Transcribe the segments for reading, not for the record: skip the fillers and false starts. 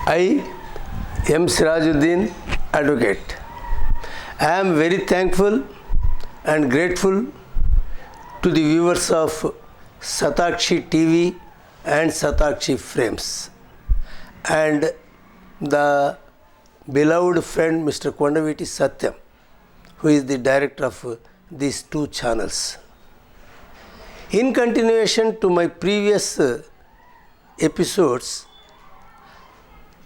I, M. Sirajuddin, Advocate. I am very thankful and grateful to the viewers of Satakshi TV and Satakshi Frames and the beloved friend Mr. Kondaviti Satyam, who is the director of these two channels. In continuation to my previous episodes,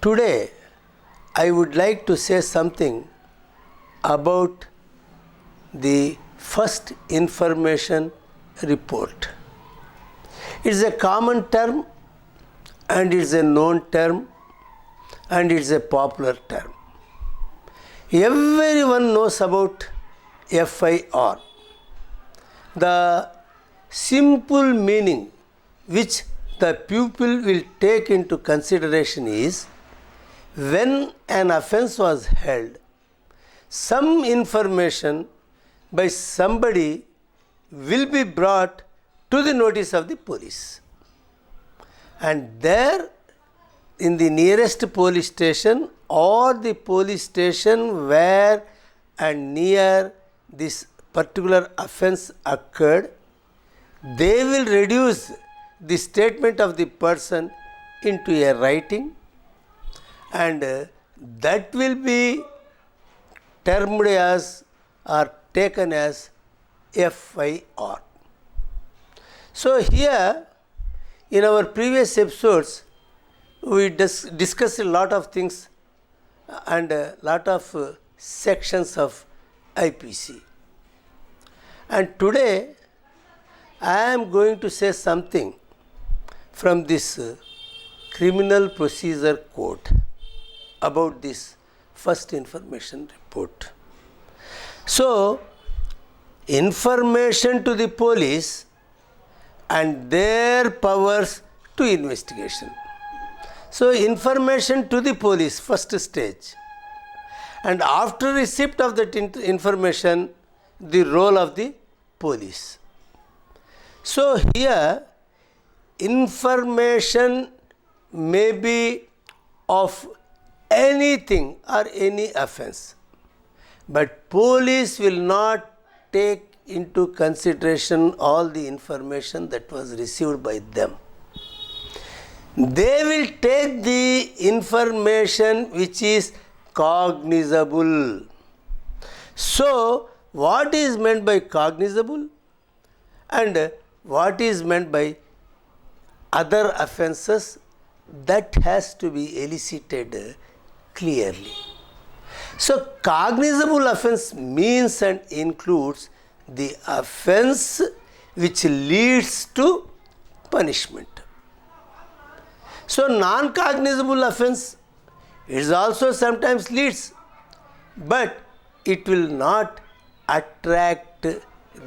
today I would like to say something about the first information report. It is a common term and it is a known term and it is a popular term. Everyone knows about FIR. The simple meaning which the pupil will take into consideration is, when an offence was held, some information by somebody will be brought to the notice of the police. And there, in the nearest police station or the police station where and near this particular offence occurred, they will reduce the statement of the person into a writing, and that will be termed as or taken as FIR. So here in our previous episodes we discussed a lot of things and a lot of sections of IPC, and today I am going to say something from this Criminal Procedure Code about this first information report. So, information to the police and their powers to investigation. So, information to the police, first stage, and after receipt of that information, the role of the police. So, here information may be of anything or any offence, but police will not take into consideration all the information that was received by them. They will take the information which is cognizable. So, what is meant by cognizable and what is meant by other offences, that has to be elicited clearly. So, cognizable offence means and includes the offence which leads to punishment. So, non-cognizable offence is also sometimes leads, but it will not attract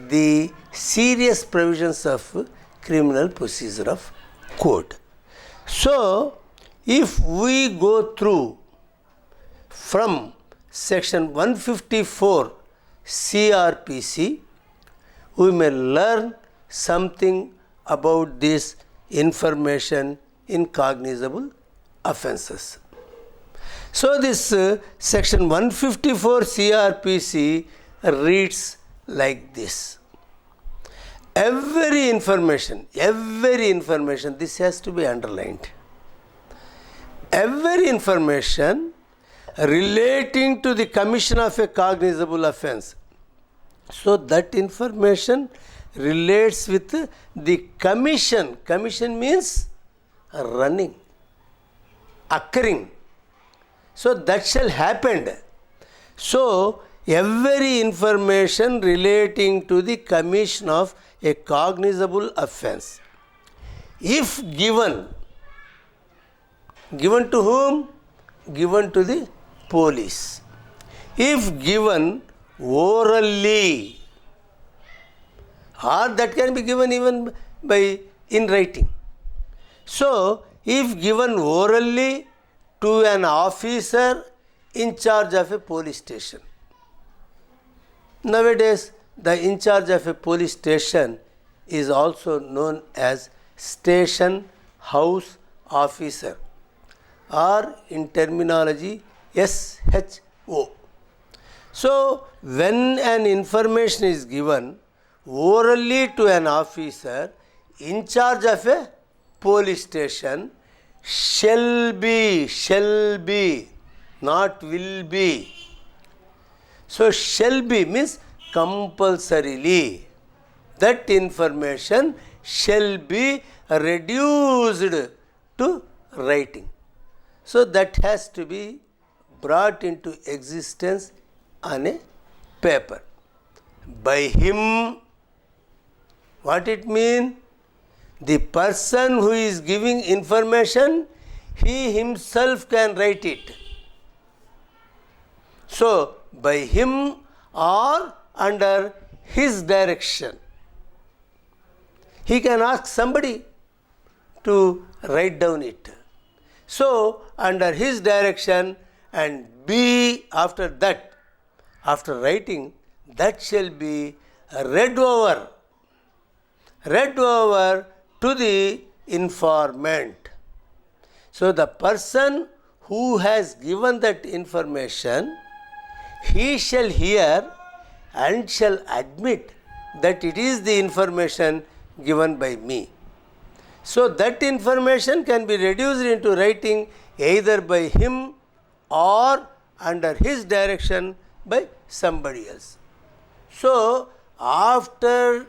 the serious provisions of Criminal Procedure of Code. So, if we go through from section 154 CRPC, we may learn something about this information in cognizable offences. So, this section 154 CRPC reads like this. Every information, this has to be underlined. Every information relating to the commission of a cognizable offence. So, that information relates with the commission. Commission means running, occurring. So, that shall happen. So, every information relating to the commission of a cognizable offence, if given to whom? Given to the police. If given orally, or that can be given even by in writing. So, if given orally to an officer in charge of a police station. Nowadays, the in charge of a police station is also known as station house officer or in terminology SHO. So, when an information is given orally to an officer in charge of a police station, shall be, not will be. So, shall be means compulsorily. That information shall be reduced to writing. So, that has to be brought into existence on a paper. By him, what it means? The person who is giving information, he himself can write it. So, by him or under his direction. He can ask somebody to write down it. So, under his direction, and be after that, after writing, that shall be read over to the informant. So, the person who has given that information, he shall hear and shall admit that it is the information given by me. So, that information can be reduced into writing either by him or under his direction by somebody else. So, after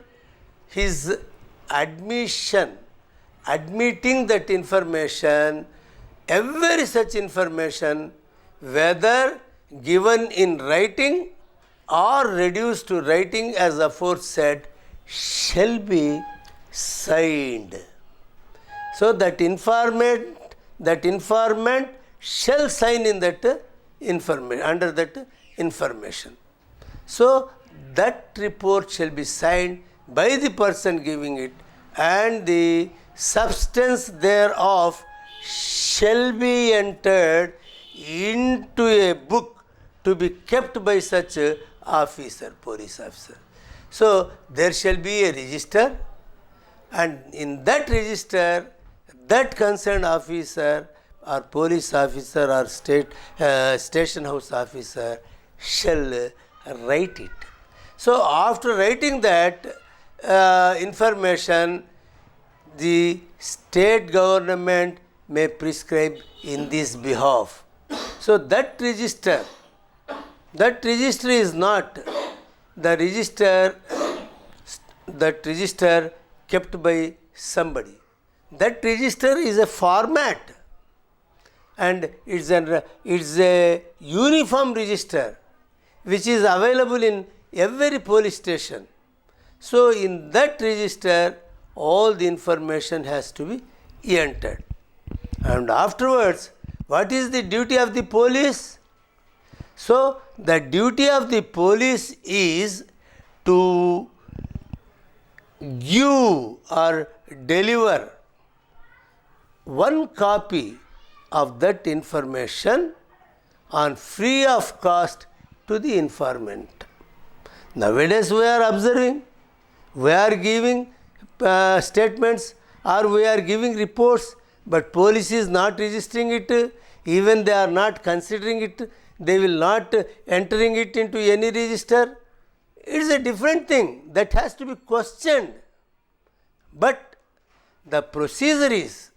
his admitting that information, every such information, whether given in writing or reduced to writing as aforesaid, shall be signed. So, that informant shall sign in that information, under that information. So, that report shall be signed by the person giving it, and the substance thereof shall be entered into a book to be kept by such a officer, police officer. So, there shall be a register, and in that register, that concerned officer or police officer or station house officer shall write it. So, after writing that information, the state government may prescribe in this behalf. So, that register is not the register kept by somebody. That register is a format, and it's a uniform register which is available in every police station. So, in that register, all the information has to be entered. And afterwards, what is the duty of the police? So, the duty of the police is to give or deliver one copy of that information on free of cost to the informant. Nowadays we are observing, we are giving statements or we are giving reports, but police is not registering it, even they are not considering it, they will not entering it into any register. It is a different thing that has to be questioned. But the procedure is,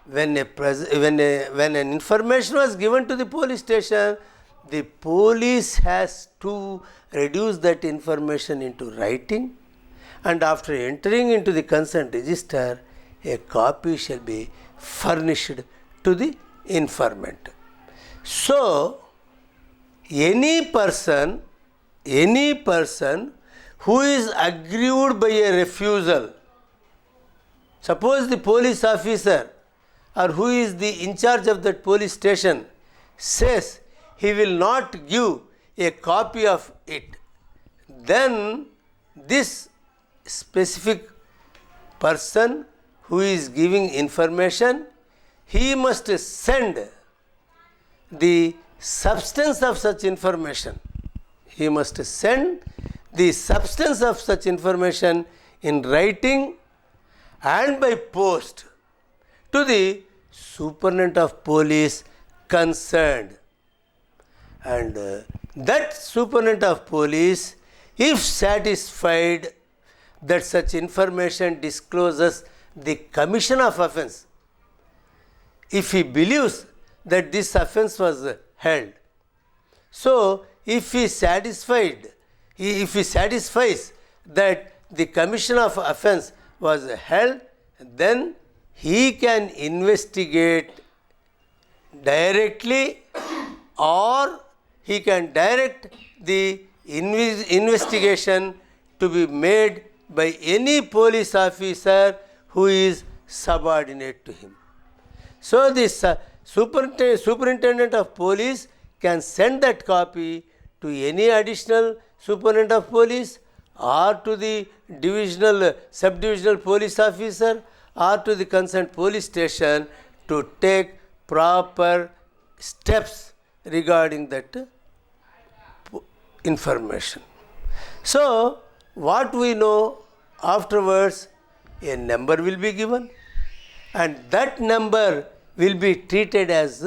when an information was given to the police station, the police has to reduce that information into writing, and after entering into the concerned register, a copy shall be furnished to the informant. So, any person who is aggrieved by a refusal, suppose the police officer or who is the in charge of that police station says he will not give a copy of it, then this specific person who is giving information, he must send the substance of such information. He must send the substance of such information in writing and by post to the superintendent of police concerned. And that superintendent of police, if satisfied that such information discloses the commission of offence, if he believes that this offence was held, so if he satisfies that the commission of offence was held, then he can investigate directly, or he can direct the investigation to be made by any police officer who is subordinate to him. So this superintendent of police can send that copy to any additional superintendent of police, or to the sub-divisional police officer, or to the concerned police station to take proper steps regarding that information. So what we know afterwards, a number will be given, and that number will be treated as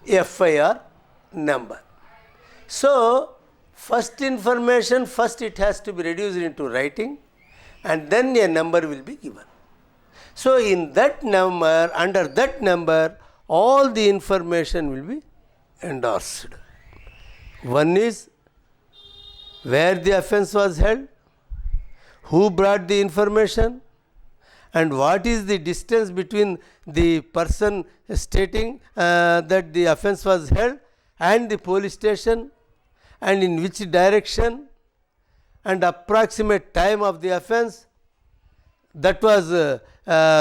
FIR number. So first information, first it has to be reduced into writing, and then a number will be given. So in that number, under that number, all the information will be endorsed. One is where the offence was held, who brought the information, and what is the distance between the person stating that the offence was held and the police station, and in which direction, and approximate time of the offence that was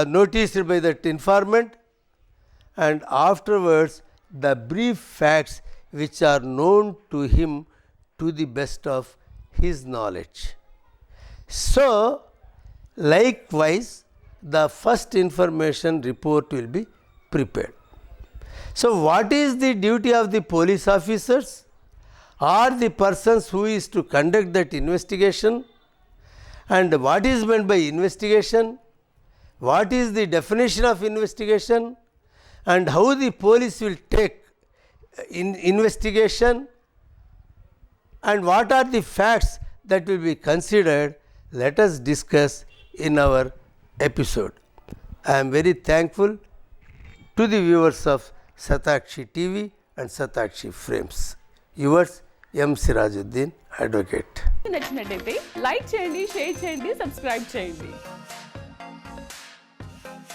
noticed by that informant, and afterwards the brief facts which are known to him to the best of his knowledge. So likewise the first information report will be prepared. So what is the duty of the police officers or the persons who is to conduct that investigation, and what is meant by investigation, what is the definition of investigation, and how the police will take in investigation, and what are the facts that will be considered, let us discuss in our episode. I am very thankful to the viewers of Satakshi TV and Satakshi Frames. Yours M. Sirajuddin, advocate. నచ్చినట్లయితే like చేయండి, share చేయండి, subscribe చేయండి.